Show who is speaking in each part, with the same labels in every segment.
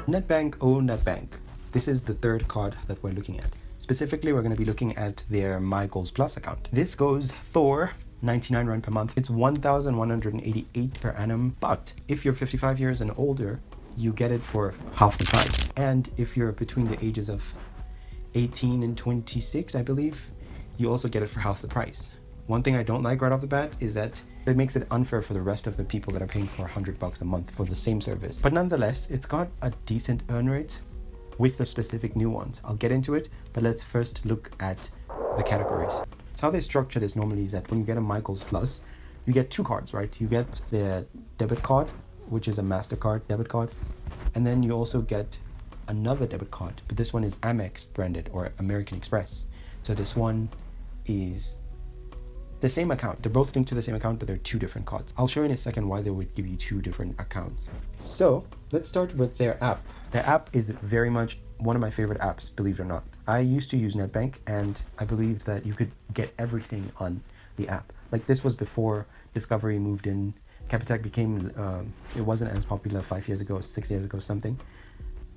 Speaker 1: Nedbank, oh Nedbank. This is the third card that we're looking at. Specifically, we're going to be looking at their MiGoals Plus account. This goes for 99 Rand per month. It's 1,188 per annum. But if you're 55 years and older, you get it for half the price. And if you're between the ages of 18 and 26, I believe, you also get it for half the price. One thing I don't like right off the bat is that it makes it unfair for the rest of the people that are paying for $100 a month for the same service. But nonetheless, it's got a decent earn rate with the specific new ones. I'll get into it, but let's first look at the categories. So how they structure this normally is that when you get a MiGoals Plus, you get two cards, right? You get the debit card, which is a MasterCard debit card, and then you also get another debit card, but this one is Amex branded or American Express. So this one is the same account. They're both linked to the same account, but they're two different cards. I'll show you in a second why they would give you two different accounts. So let's start with their app. Their app is very much one of my favorite apps, believe it or not. I used to use Nedbank, and I believe that you could get everything on the app. Like, this was before Discovery moved in. Capitec became, it wasn't as popular 5 years ago, 6 years ago, something.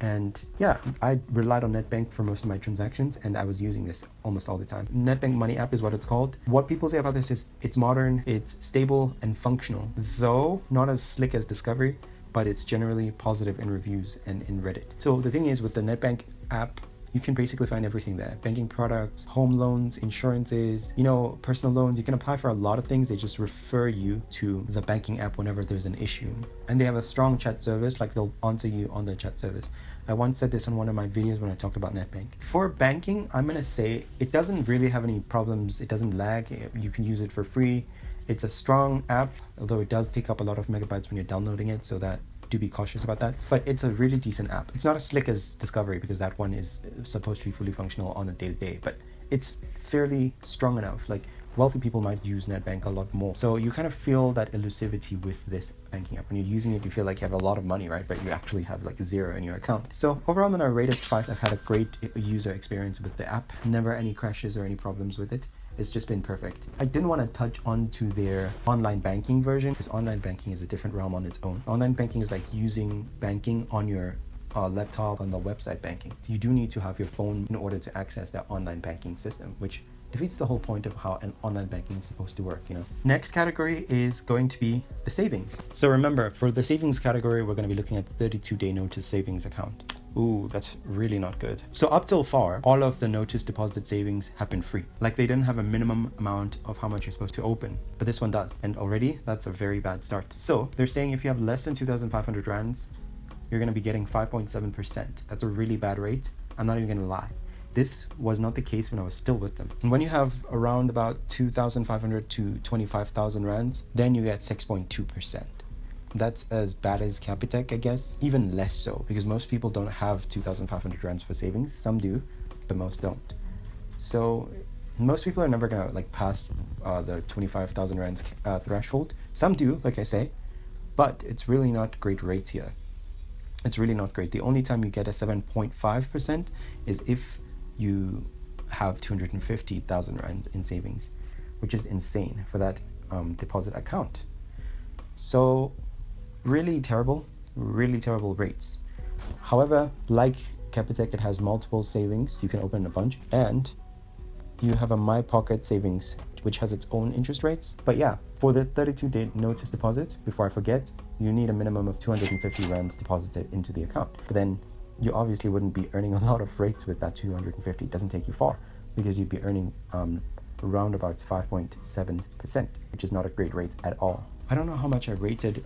Speaker 1: And yeah, I relied on Nedbank for most of my transactions, and I was using this almost all the time. Nedbank Money app is what it's called. What people say about this is it's modern, it's stable and functional, though not as slick as Discovery, but it's generally positive in reviews and in Reddit. So the thing is, with the Nedbank app, you can basically find everything there. Banking products, home loans, insurances, personal loans. You can apply for a lot of things. They just refer you to the banking app whenever there's an issue. And they have a strong chat service, like they'll answer you on the chat service. I once said this on one of my videos when I talked about Nedbank. For banking, I'm going to say it doesn't really have any problems. It doesn't lag. You can use it for free. It's a strong app, although it does take up a lot of megabytes when you're downloading it, so that do be cautious about that. But it's a really decent app. It's not as slick as Discovery, because that one is supposed to be fully functional on a day-to-day, but it's fairly strong enough. Like, wealthy people might use Nedbank a lot more. So you kind of feel that elusivity with this banking app. When you're using it, you feel like you have a lot of money, right? But you actually have like zero in your account. So overall, I'm gonna rate it 5. I've had a great user experience with the app. Never any crashes or any problems with it. It's just been perfect. I didn't want to touch on to their online banking version, because online banking is a different realm on its own. Online banking is like using banking on your laptop, on the website banking. You do need to have your phone in order to access that online banking system, which defeats the whole point of how an online banking is supposed to work, Next category is going to be the savings. So remember, for the savings category, we're going to be looking at 32-day notice savings account. Ooh, that's really not good. So up till far, all of the notice deposit savings have been free. Like, they didn't have a minimum amount of how much you're supposed to open, but this one does. And already that's a very bad start. So they're saying if you have less than 2,500 rands, you're going to be getting 5.7%. That's a really bad rate. I'm not even going to lie. This was not the case when I was still with them. And when you have around about 2,500 to 25,000 rands, then you get 6.2%. That's as bad as Capitec, I guess. Even less so, because most people don't have 2,500 rands for savings. Some do, but most don't. So most people are never gonna pass the 25,000 rands threshold. Some do, like I say, but it's really not great rates here. It's really not great. The only time you get a 7.5% is if you have 250,000 rands in savings, which is insane for that deposit account. So really terrible rates. However, like Capitec, it has multiple savings. You can open a bunch, and you have a My Pocket savings, which has its own interest rates. But yeah, for the 32-day notice deposit, before I forget, you need a minimum of 250 rands deposited into the account. But then you obviously wouldn't be earning a lot of rates with that 250. It doesn't take you far, because you'd be earning around about 5.7%, which is not a great rate at all. I don't know how much I rated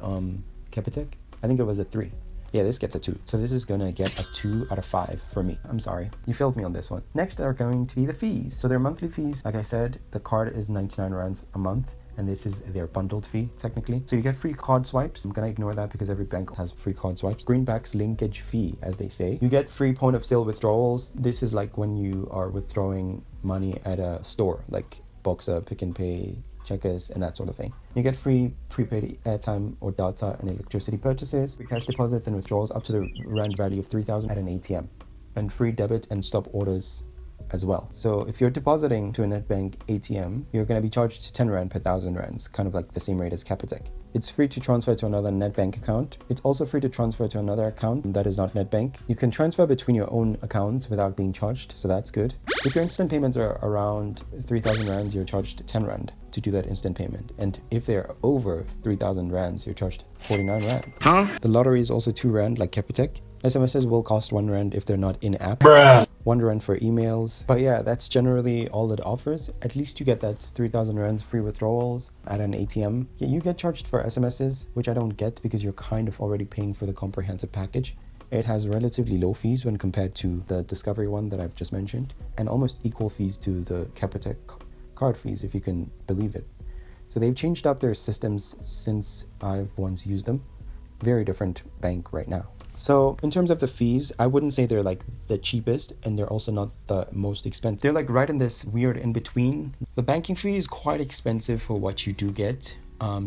Speaker 1: Capitec. I think it was a 3. Yeah, this gets a 2. So this is gonna get a 2 out of 5 for me. I'm sorry, you failed me on this one. Next are going to be the fees. So their monthly fees, like I said, the card is 99 rands a month, and this is their bundled fee technically. So you get free card swipes. I'm gonna ignore that because every bank has free card swipes. Greenback's linkage fee, as they say. You get free point of sale withdrawals. This is like when you are withdrawing money at a store, like Boxer, Pick and Pay, Checkers, and that sort of thing. You get free prepaid airtime or data and electricity purchases, free cash deposits and withdrawals up to the rand value of 3,000 at an ATM, and free debit and stop orders as well. So if you're depositing to a Nedbank ATM, you're going to be charged 10 Rand per 1,000 Rands, kind of like the same rate as Capitec. It's free to transfer to another Nedbank account. It's also free to transfer to another account that is not Nedbank. You can transfer between your own accounts without being charged, so that's good. If your instant payments are around 3,000 Rands, you're charged 10 Rand to do that instant payment. And if they're over 3,000 Rands, you're charged 49 Rands. The lottery is also 2 Rand like Capitec. SMSs will cost 1 Rand if they're not in-app. 1 Rand for emails. But yeah, that's generally all it offers. At least you get that 3,000 Rands free withdrawals at an ATM. Yeah, you get charged for SMSs, which I don't get because you're kind of already paying for the comprehensive package. It has relatively low fees when compared to the Discovery one that I've just mentioned, and almost equal fees to the Capitec card fees, if you can believe it. So they've changed up their systems since I've once used them. Very different bank right now. So in terms of the fees, I wouldn't say they're like the cheapest, and they're also not the most expensive. They're like right in this weird in between. The banking fee is quite expensive for what you do get.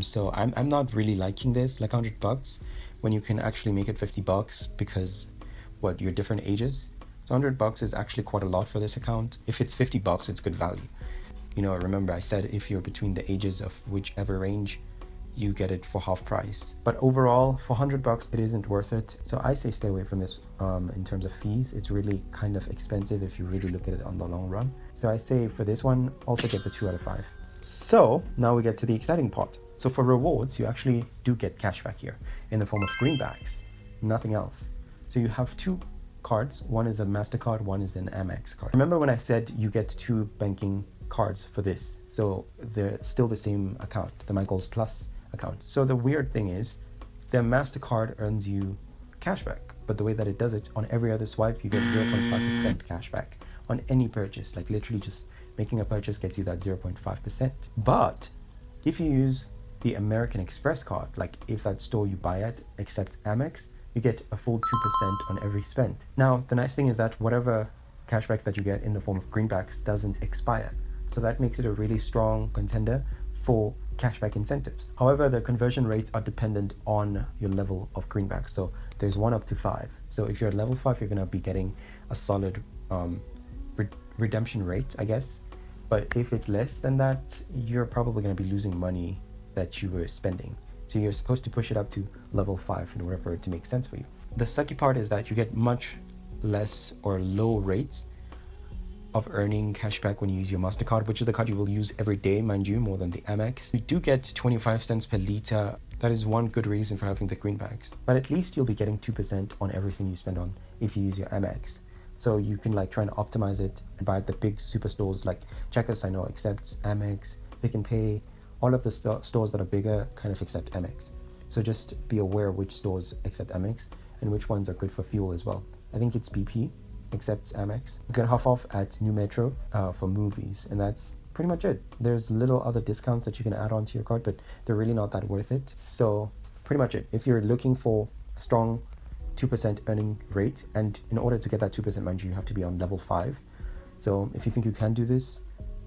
Speaker 1: So I'm not really liking this, like $100 when you can actually make it $50 because you're different ages. So $100 is actually quite a lot for this account. If it's $50, it's good value. You know, remember I said if you're between the ages of whichever range, you get it for half price. But overall, for $100, it isn't worth it. So I say stay away from this in terms of fees. It's really kind of expensive if you really look at it on the long run. So I say for this one, also gets a 2 out of 5. So now we get to the exciting part. So for rewards, you actually do get cashback here in the form of greenbacks, nothing else. So you have 2 cards. One is a MasterCard, one is an Amex card. Remember when I said you get 2 banking cards for this? So they're still the same account, the MiGoals Plus account. So the weird thing is the MasterCard earns you cashback, but the way that it does it, on every other swipe you get 0.5% cashback on any purchase. Like literally just making a purchase gets you that 0.5%. But if you use the American Express card, like if that store you buy at accepts Amex, you get a full 2% on every spend. Now the nice thing is that whatever cashback that you get in the form of greenbacks doesn't expire, so that makes it a really strong contender for cashback incentives. However, the conversion rates are dependent on your level of greenbacks. So there's 1 up to 5. So if you're at level 5, you're going to be getting a solid redemption rate, I guess. But if it's less than that, you're probably going to be losing money that you were spending. So you're supposed to push it up to level 5 in order for it to make sense for you. The sucky part is that you get much less or low rates of earning cashback when you use your MasterCard, which is the card you will use every day, mind you, more than the Amex. You do get 25 cents per liter. That is one good reason for having the greenbacks. But at least you'll be getting 2% on everything you spend on if you use your Amex. So you can like try and optimize it and buy at the big superstores like Cheque, I know, accepts Amex, Pick and Pay. All of the stores that are bigger kind of accept Amex. So just be aware which stores accept Amex and which ones are good for fuel as well. I think it's BP accepts Amex. You get half off at New Metro for movies, and that's pretty much it. There's little other discounts that you can add on to your card, but they're really not that worth it. So pretty much it. If you're looking for a strong 2% earning rate, and in order to get that 2%, mind you, you have to be on level 5. So if you think you can do this,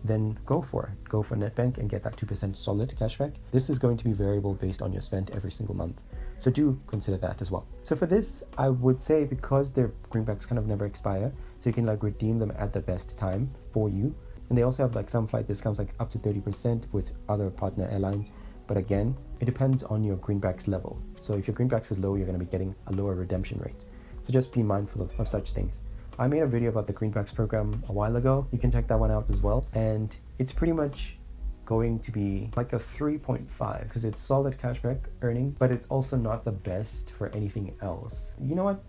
Speaker 1: then go for it. Go for Nedbank and get that 2% solid cashback. This is going to be variable based on your spend every single month. So do consider that as well. So for this, I would say because their greenbacks kind of never expire, so you can like redeem them at the best time for you. And they also have like some flight discounts, like up to 30% with other partner airlines. But again, it depends on your greenbacks level. So if your greenbacks is low, you're going to be getting a lower redemption rate. So just be mindful of such things. I made a video about the greenbacks program a while ago. You can check that one out as well. And it's pretty much going to be like a 3.5 because it's solid cashback earning, but it's also not the best for anything else. You know what?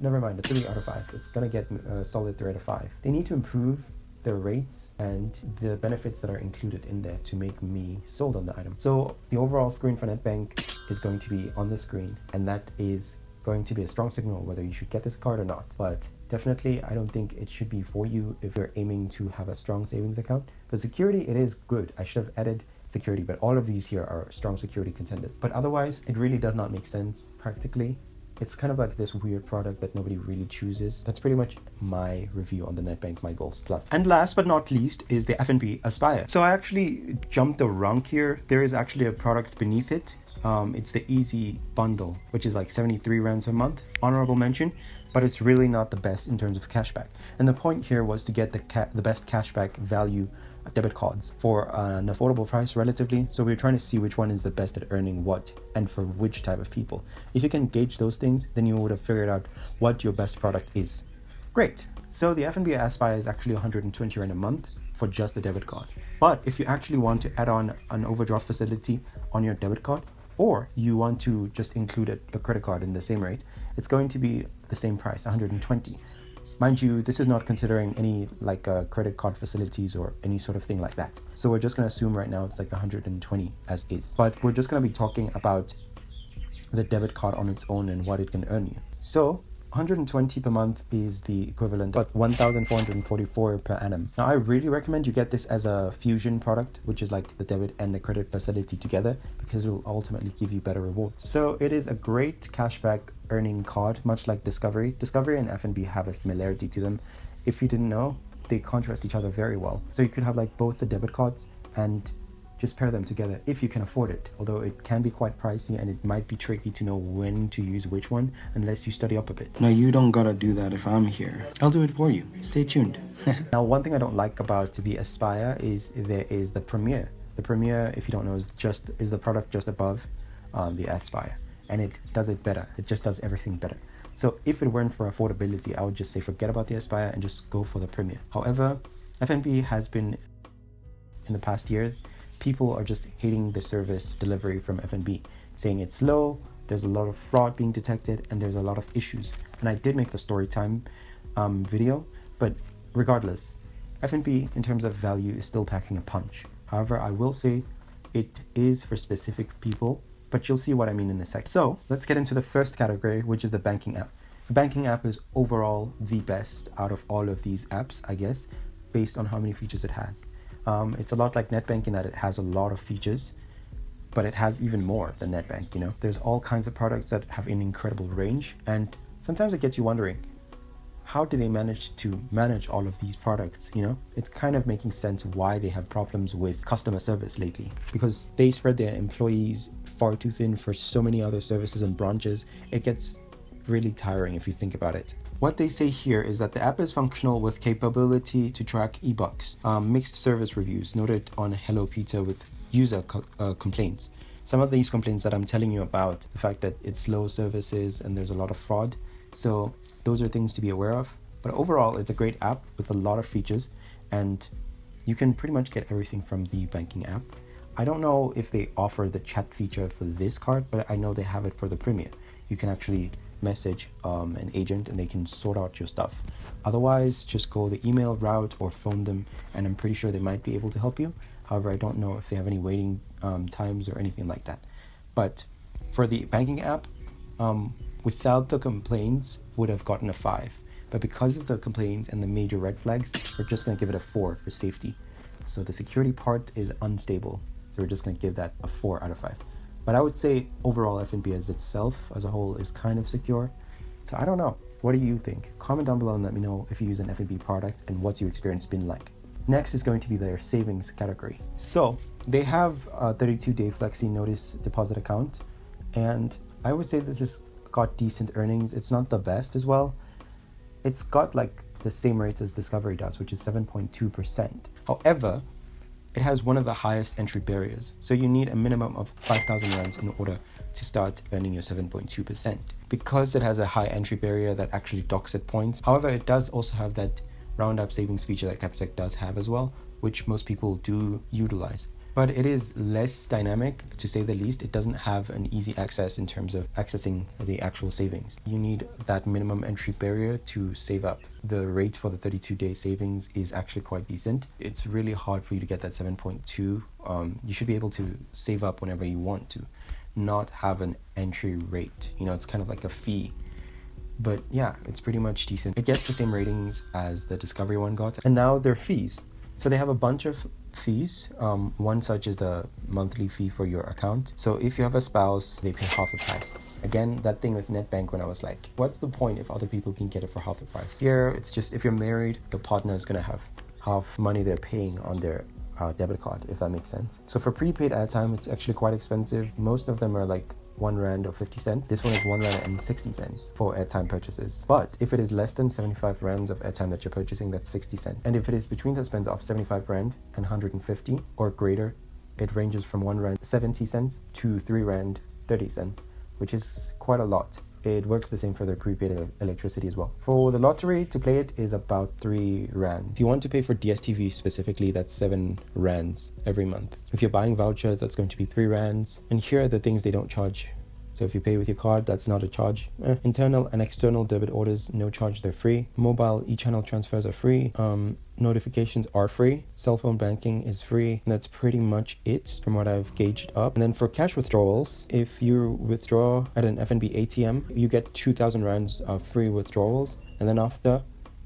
Speaker 1: Never mind, a 3 out of 5. It's gonna get a solid 3 out of 5. They need to improve the rates and the benefits that are included in there to make me sold on the item. So the overall screen for Nedbank is going to be on the screen, and that is going to be a strong signal whether you should get this card or not. But definitely, I don't think it should be for you if you're aiming to have a strong savings account. For security, it is good. I should have added security, but all of these here are strong security contenders. But otherwise, it really does not make sense practically. It's kind of like this weird product that nobody really chooses. That's pretty much my review on the Nedbank MiGoals Plus. And last but not least is the FNB Aspire. So I actually jumped a rank here. There is actually a product beneath it. It's the Easy Bundle, which is like 73 rands a month. Honorable mention. but it's really not the best in terms of cashback. And the point here was to get the best cashback value debit cards for an affordable price relatively. So we're trying to see which one is the best at earning what and for which type of people. If you can gauge those things, then you would have figured out what your best product is. Great. So the FNB Aspire is actually 120 Rand a month for just the debit card. But if you actually want to add on an overdraft facility on your debit card, or you want to just include a credit card in the same rate, it's going to be the same price, 120. Mind you, this is not considering any credit card facilities or any sort of thing like that. So we're just going to assume right now it's like 120 as is. But we're just going to be talking about the debit card on its own and what it can earn you. So 120 per month is the equivalent of 1,444 per annum. Now, I really recommend you get this as a fusion product, which is like the debit and the credit facility together, because it will ultimately give you better rewards. So it is a great cashback earning card, much like Discovery. Discovery and FNB have a similarity to them. If you didn't know, they contrast each other very well. So you could have like both the debit cards and just pair them together if you can afford it, although it can be quite pricey and it might be tricky to know when to use which one unless you study up a bit. Now, you don't gotta do that if I'm here. I'll do it for you. Stay tuned. Now, one thing I don't like about the Aspire is there is the Premier. The Premier, if you don't know, is the product just above the Aspire, and it does it better. It just does everything better. So if it weren't for affordability, I would just say forget about the Aspire and just go for the Premier. However, FNB has been, in the past years, people are just hating the service delivery from FNB, saying it's slow, there's a lot of fraud being detected, and there's a lot of issues. And I did make the story time video, but regardless, FNB in terms of value is still packing a punch. However, I will say it is for specific people, but you'll see what I mean in a sec. So let's get into the first category, which is the banking app. The banking app is overall the best out of all of these apps, I guess, based on how many features it has. It's a lot like Nedbank in that it has a lot of features, but it has even more than Nedbank, you know? There's all kinds of products that have an incredible range, and sometimes it gets you wondering, how do they manage to manage all of these products, you know? It's kind of making sense why they have problems with customer service lately, because they spread their employees far too thin for so many other services and branches. It gets really tiring if you think about it. What they say here is that the app is functional with capability to track e-bucks, mixed service reviews noted on Hello Peter with user complaints. Some of these complaints that I'm telling you about, the fact that it's slow services and there's a lot of fraud. So those are things to be aware of. But overall, it's a great app with a lot of features, and you can pretty much get everything from the banking app. I don't know if they offer the chat feature for this card, but I know they have it for the Premier. You can actually message an agent and they can sort out your stuff. Otherwise, just go the email route or phone them, and I'm pretty sure they might be able to help you. However, I don't know if they have any waiting times or anything like that. But for the banking app, without the complaints, would have gotten a 5. But because of the complaints and the major red flags, we're just going to give it a 4 for safety. So the security part is unstable, so we're just going to give that a 4 out of 5. But I would say overall FNB as itself, as a whole, is kind of secure. So I don't know. What do you think? Comment down below and let me know if you use an FNB product and what's your experience been like. Next is going to be their savings category. So they have a 32-day flexi notice deposit account, and I would say this has got decent earnings. It's not the best as well. It's got like the same rates as Discovery does, which is 7.2%. However, it has one of the highest entry barriers. So you need a minimum of 5,000 rands in order to start earning your 7.2%. Because it has a high entry barrier that actually docks at points. However, it does also have that roundup savings feature that Capitec does have as well, which most people do utilize. But it is less dynamic, to say the least. It doesn't have an easy access in terms of accessing the actual savings. You need that minimum entry barrier to save up. The rate for the 32-day savings is actually quite decent. It's really hard for you to get that 7.2. You should be able to save up whenever you want to, not have an entry rate. You know, it's kind of like a fee. But yeah, it's pretty much decent. It gets the same ratings as the Discovery one got. And now their fees. So they have a bunch of fees. One such is the monthly fee for your account. So if you have a spouse, they pay half the price. Again, that thing with Nedbank when I was like, what's the point if other people can get it for half the price? Here, it's just if you're married, the partner is going to have half money they're paying on their debit card, if that makes sense. So for prepaid airtime, it's actually quite expensive. Most of them are like 1 rand or 50 cents. This one is 1 rand and 60 cents for airtime purchases. But if it is less than 75 rands of airtime that you're purchasing, that's 60 cents. And if it is between the spends of 75 rand and 150 or greater, it ranges from 1 rand 70 cents to 3 rand 30 cents, which is quite a lot. It works the same for the prepaid electricity as well. For the lottery, to play it is about 3 rand. If you want to pay for DSTV specifically, that's 7 rands every month. If you're buying vouchers, that's going to be 3 rands. And here are the things they don't charge. So if you pay with your card, that's not a charge. Internal and external debit orders, no charge, they're free. Mobile e-channel transfers are free. Notifications are free. Cell phone banking is free. And that's pretty much it from what I've gauged up. And then for cash withdrawals, if you withdraw at an FNB ATM, you get 2,000 rands of free withdrawals. And then after,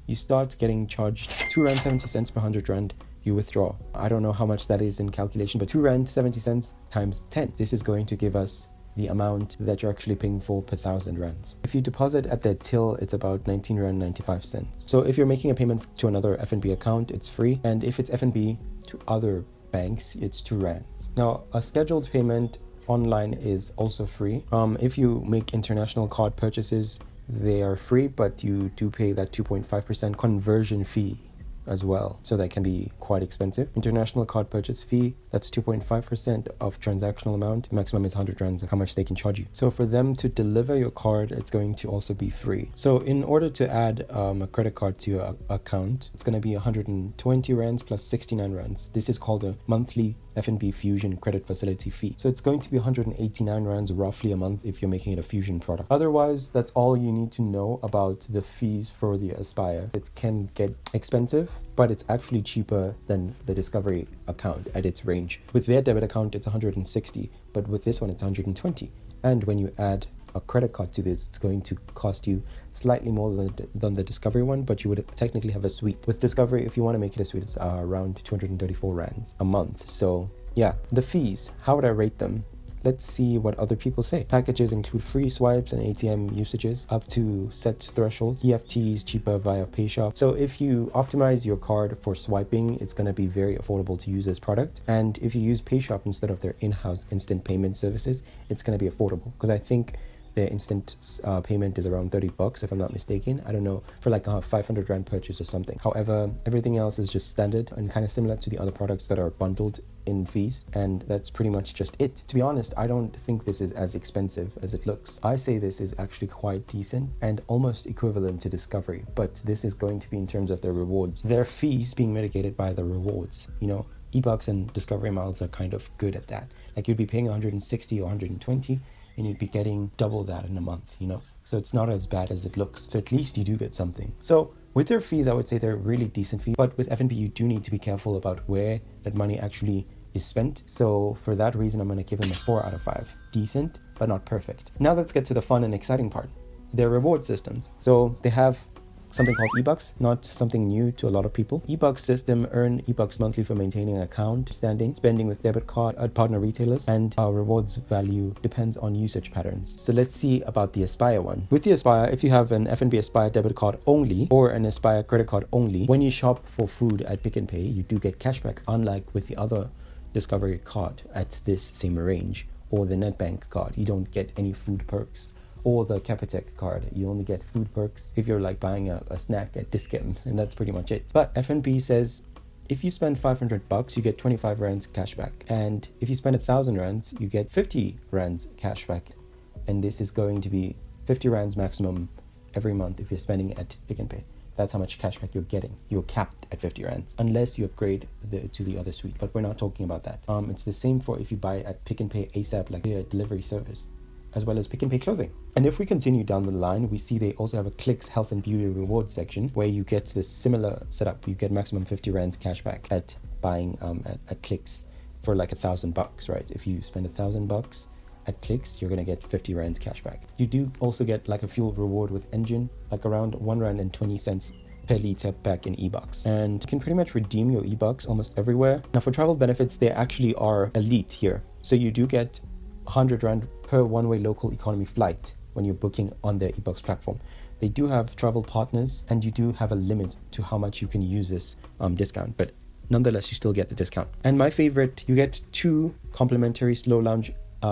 Speaker 1: you start getting charged 2 rand 70 cents per 100 rand you withdraw. I don't know how much that is in calculation, but 2 rand 70 cents times 10. This is going to give us the amount that you're actually paying for per 1,000 rands. If you deposit at the till, it's about 19 rand 95 cents. So if you're making a payment to another FNB account, it's free. And if it's FNB to other banks, it's 2 rands. Now, a scheduled payment online is also free. If you make international card purchases, they are free, but you do pay that 2.5% conversion fee as well, so that can be quite expensive. International card purchase fee, that's 2.5% of transactional amount. Maximum is 100 rands of how much they can charge you. So for them to deliver your card, it's going to also be free. So in order to add a credit card to your account, it's going to be 120 rands plus 69 rands. This is called a monthly FNB Fusion credit facility fee. So it's going to be 189 rands roughly a month if you're making it a Fusion product. Otherwise, that's all you need to know about the fees for the Aspire. It can get expensive, but it's actually cheaper than the Discovery account at its range. With their debit account, it's 160, but with this one, it's 120. And when you add a credit card to this, it's going to cost you slightly more than the Discovery one, but you would technically have a suite. With Discovery, if you want to make it a suite, it's around 234 rands a month. So yeah, the fees, how would I rate them? Let's see what other people say. Packages include free swipes and ATM usages up to set thresholds. EFTs cheaper via PayShop. So if you optimize your card for swiping, it's going to be very affordable to use this product. And if you use PayShop instead of their in-house instant payment services, it's going to be affordable, because I think the instant payment is around $30 if I'm not mistaken. I don't know, for like a 500 rand purchase or something. However, everything else is just standard and kind of similar to the other products that are bundled in fees, and that's pretty much just it. To be honest, I don't think this is as expensive as it looks. I say this is actually quite decent and almost equivalent to Discovery, but this is going to be in terms of their rewards. Their fees being mitigated by the rewards, you know. eBucks and Discovery Miles are kind of good at that. Like you'd be paying 160 or 120 and you'd be getting double that in a month, you know. So it's not as bad as it looks. So at least you do get something. So with their fees, I would say they're really decent fees. But with FNB, you do need to be careful about where that money actually is spent. So for that reason, I'm going to give them a 4 out of 5. Decent, but not perfect. Now let's get to the fun and exciting part. Their reward systems. So they have something called eBucks, not something new to a lot of people. eBucks system, earn eBucks monthly for maintaining an account, standing, spending with debit card at partner retailers, and our rewards value depends on usage patterns. So let's see about the Aspire one. With the Aspire, if you have an FNB Aspire debit card only or an Aspire credit card only, when you shop for food at Pick n Pay, you do get cashback, unlike with the other Discovery card at this same range, or the Nedbank card. You don't get any food perks. Or the Capitec card, you only get food perks if you're like buying a snack at discount, and that's pretty much it. But FNB says if you spend 500 bucks, you get 25 rands cashback, and if you spend 1,000 rands, you get 50 rands cashback, and this is going to be 50 rands maximum every month if you're spending at Pick n Pay. That's how much cashback you're getting. You're capped at 50 rands unless you upgrade to the other suite, but we're not talking about that. It's the same for if you buy at Pick n Pay ASAP, like their delivery service, as well as Pick n Pay clothing. And if we continue down the line, we see they also have a Clicks Health and Beauty Rewards section where you get this similar setup. You get maximum 50 rands cashback at buying at Clicks for like 1,000 bucks, right? If you spend 1,000 bucks at Clicks, you're gonna get 50 rands cashback. You do also get like a fuel reward with Engine, like around 1 rand and 20 cents per litre back in eBucks, and you can pretty much redeem your eBucks almost everywhere. Now for travel benefits, they actually are elite here. So you do get 100 rand per one-way local economy flight when you're booking on their eBucks platform. They do have travel partners, and you do have a limit to how much you can use this discount, but nonetheless you still get the discount. And my favorite, you get 2 complimentary slow lounge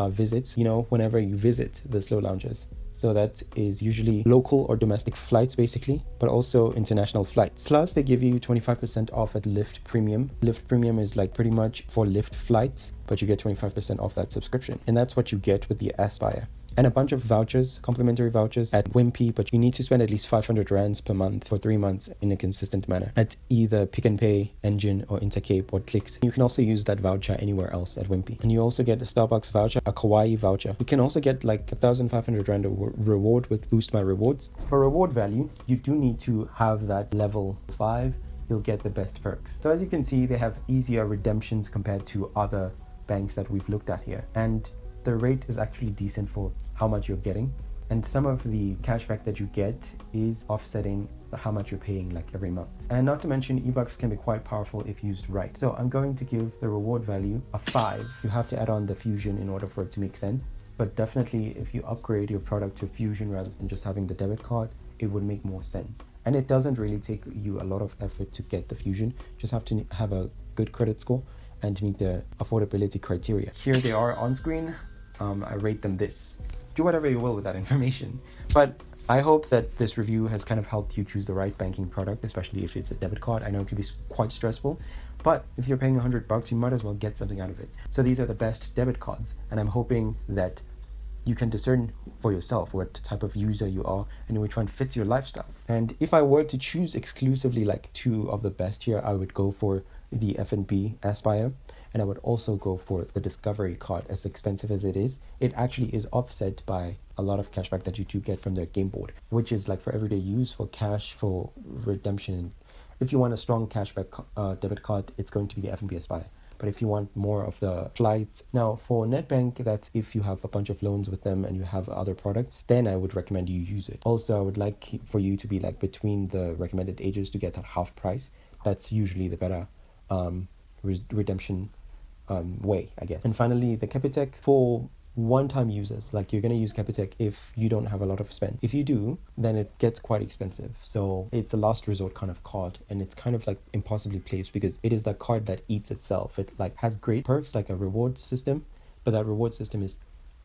Speaker 1: visits, whenever you visit the slow lounges. So that is usually local or domestic flights basically, but also international flights. Plus they give you 25% off at Lyft Premium. Lyft Premium is like pretty much for Lyft flights, but you get 25% off that subscription. And that's what you get with the Aspire. And a bunch of vouchers, complimentary vouchers at Wimpy, but you need to spend at least 500 rands per month for 3 months in a consistent manner at either Pick and Pay, Engine, or Intercape, or Clicks. You can also use that voucher anywhere else at Wimpy. And you also get a Starbucks voucher, a Kauai voucher. You can also get like 1,500 rand reward with Boost My Rewards. For reward value, you do need to have that level 5. You'll get the best perks. So as you can see, they have easier redemptions compared to other banks that we've looked at here. And the rate is actually decent for how much you're getting, and some of the cashback that you get is offsetting how much you're paying like every month. And not to mention, e-bucks can be quite powerful if used right. So I'm going to give the reward value a 5. You have to add on the Fusion in order for it to make sense, but definitely if you upgrade your product to Fusion rather than just having the debit card, it would make more sense. And it doesn't really take you a lot of effort to get the Fusion. You just have to have a good credit score and to meet the affordability criteria. Here they are on screen. I rate them this. Do whatever you will with that information. But I hope that this review has kind of helped you choose the right banking product, especially if it's a debit card. I know it can be quite stressful, but if you're paying $100, you might as well get something out of it. So these are the best debit cards, and I'm hoping that you can discern for yourself what type of user you are and which one fits your lifestyle. And if I were to choose exclusively like 2 of the best here, I would go for the FNB Aspire, and I would also go for the Discovery card. As expensive as it is, it actually is offset by a lot of cashback that you do get from their game board, which is like for everyday use, for cash, for redemption. If you want a strong cashback debit card, it's going to be the FNB Aspire. But if you want more of the flights, now for Nedbank, that's if you have a bunch of loans with them and you have other products, then I would recommend you use it. Also, I would like for you to be like between the recommended ages to get that half price. That's usually the better redemption way, I guess. And finally, the Capitec for one-time users. Like, you're going to use Capitec if you don't have a lot of spend. If you do, then it gets quite expensive. So it's a last resort kind of card, and it's kind of like impossibly placed because it is the card that eats itself. It like has great perks like a reward system, but that reward system is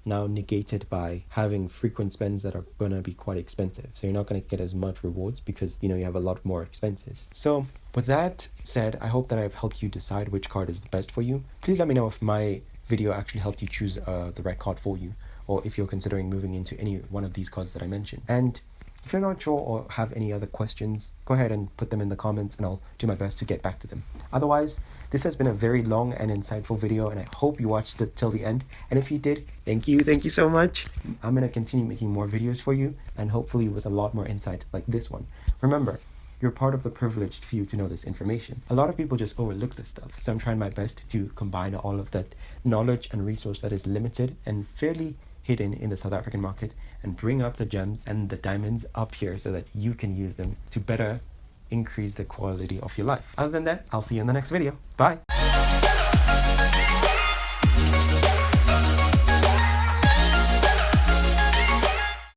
Speaker 1: now negated by having frequent spends that are going to be quite expensive. So you're not going to get as much rewards because, you have a lot more expenses. So with that said, I hope that I've helped you decide which card is the best for you. Please let me know if my video actually helped you choose the right card for you, or if you're considering moving into any one of these cards that I mentioned. And if you're not sure or have any other questions, go ahead and put them in the comments and I'll do my best to get back to them. Otherwise, this has been a very long and insightful video, and I hope you watched it till the end. And if you did, thank you so much. I'm going to continue making more videos for you, and hopefully with a lot more insight like this one. Remember, you're part of the privileged few to know this information. A lot of people just overlook this stuff, so I'm trying my best to combine all of that knowledge and resource that is limited and fairly hidden in the South African market and bring up the gems and the diamonds up here so that you can use them to better increase the quality of your life. Other than that, I'll see you in the next video. Bye.